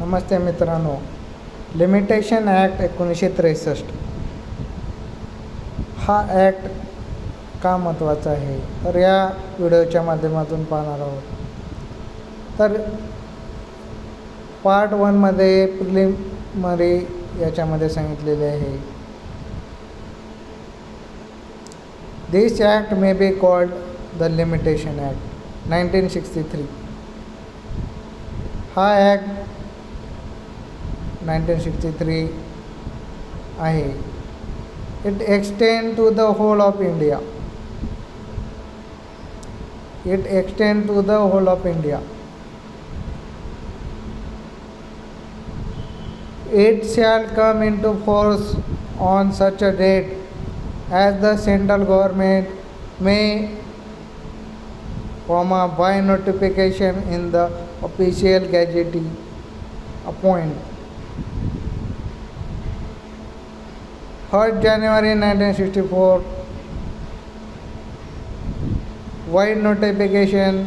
नमस्ते मित्रांनो. Limitation act 1963 हा ॲक्ट का महत्त्वाचा आहे तर या व्हिडिओच्या माध्यमातून पाहणार आहोत. तर पार्ट 1मध्ये प्रिलिमिनरी याच्यामध्ये सांगितलेले आहे. This act may be called the limitation act 1963. हा ॲक्ट 1963 आहे. It extend to the whole of India. It extend to the whole of India. It shall come into force on such a date as the central government may, by notification in the official gazette, appoint. 1st January 1964, wide notification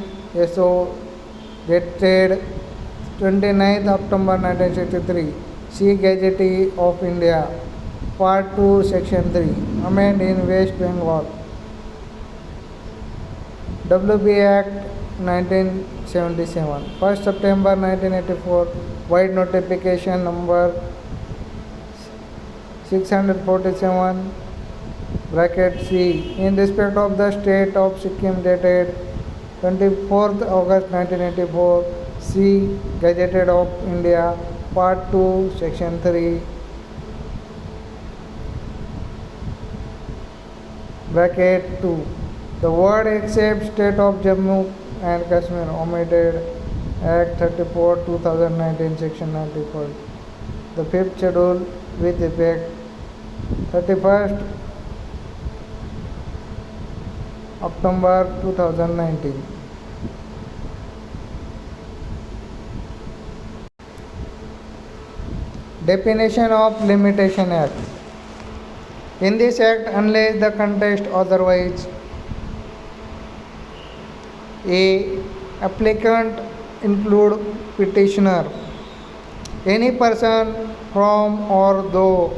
SO dated 29th October 1963, See Gazette of India, Part 2, Section 3, Amend in West Bengal, WB Act 1977, 1st September 1984, wide notification number 647 (C) in respect of the state of Sikkim dated 24th August 1984, See Gazette of India, Part 2, Section 3 (2). The word except state of Jammu and Kashmir omitted. Act 34 2019 Section 94. The 5th schedule with effect 31st October 2019. Definition of Limitation Act. In this act, unless the context otherwise, a applicant include petitioner, any person from or through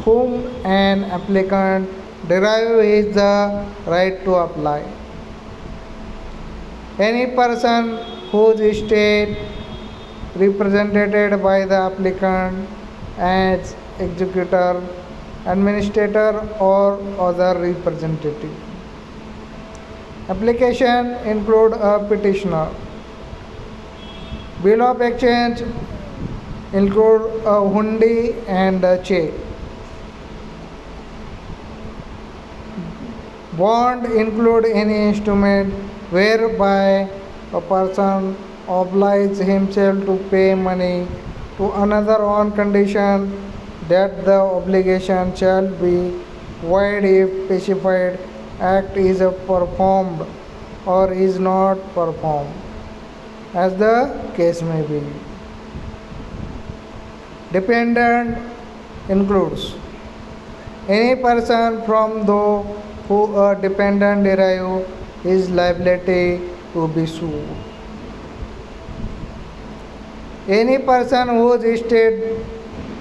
whom an applicant derives the right to apply, any person whose state represented by the applicant as executor, administrator or other representative. Application include a petitioner. Bill of exchange include a hundi and a check. Bond include any instrument whereby a person obliges himself to pay money to another on condition that the obligation shall be void if specified act is performed or is not performed, as the case may be. Dependent includes any person from those who a dependent derive his liability to be sued. Any person whose estate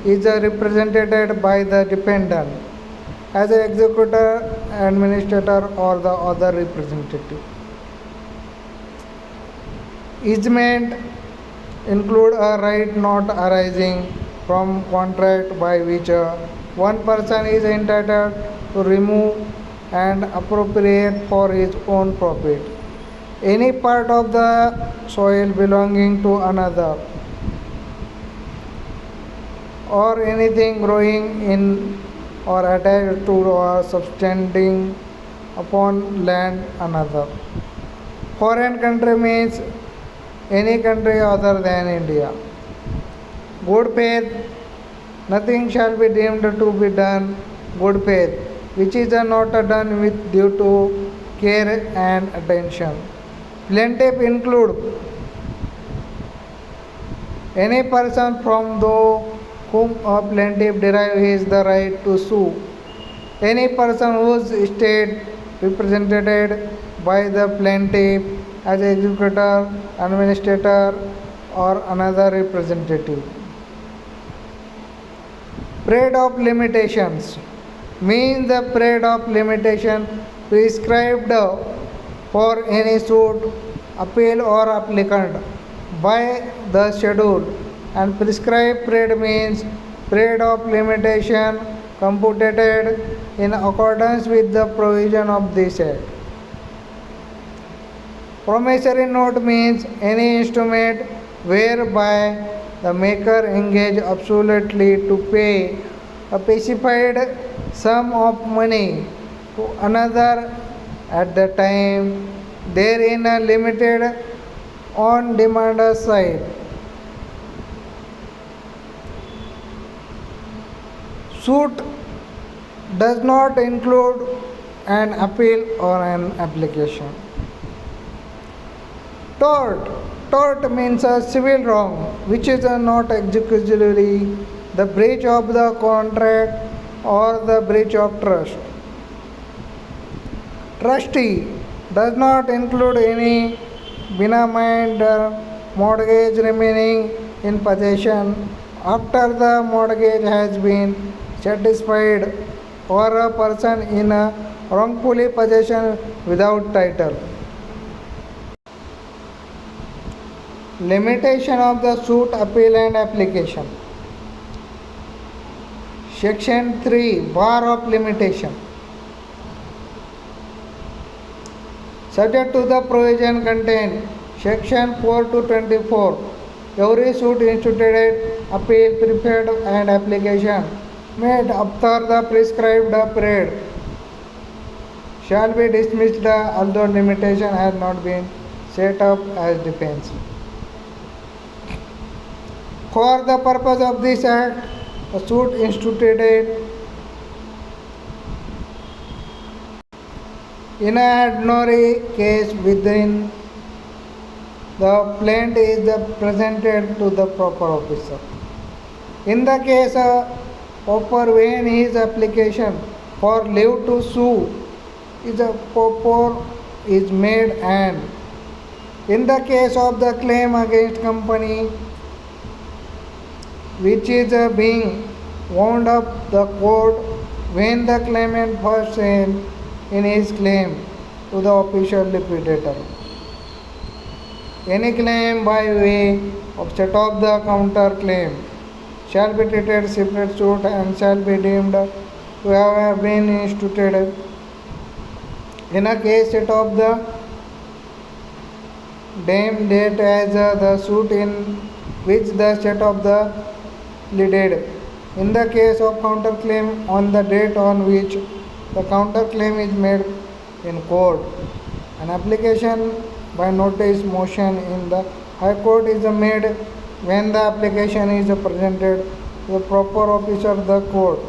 is represented by the dependent as an executor, administrator or the other representative. Easement include a right not arising from contract by which one person is entitled to remove and appropriate for his own profit any part of the soil belonging to another, or anything growing in or attached to or subsisting upon land another. Foreign country means any country other than India. Good faith, nothing shall be deemed to be done good faith which is not done with due to care and attention. Plaintiff include any person from those whom a plaintiff derives the right to sue, any person whose state represented by the plaintiff as executor, administrator or another representative. Period of limitations means the period of limitation prescribed for any suit, appeal or applicant by the schedule, and prescribed period means period of limitation computed in accordance with the provision of this act. Promissory note means any instrument whereby the maker engage absolutely to pay a specified sum of money to another at the time therein limited on demand side. Suit does not include an appeal or an application. Tort. Tort means a civil wrong which is not exclusively the breach of the contract or the breach of trust. Trustee does not include any beneficiary mortgage remaining in possession after the mortgage has been satisfied or a person in a wrongfully possession without title. Limitation of the suit, appeal and application. Section 3 Bar of limitation. Subject to the provision contained Section 4 to 24, every suit instituted, appeal, preferred and application made after the prescribed period shall be dismissed although limitation has not been set up as defense. For the purpose of this act, a suit instituted in an ordinary case within the plaintiff is presented to the proper officer. In the case of when his application for leave to sue is made, and in the case of the claim against company which is being wound up the court when the claimant first sent in his claim to the official liquidator. Any claim by way of set off the counter claim shall be treated separate suit and shall be deemed to have been instituted in a case set off the same date as the suit in which the set of the pleaded. In the case of counterclaim on the date on which the counterclaim is made in court, an application by notice motion in the High Court is made when the application is presented to the proper officer of the court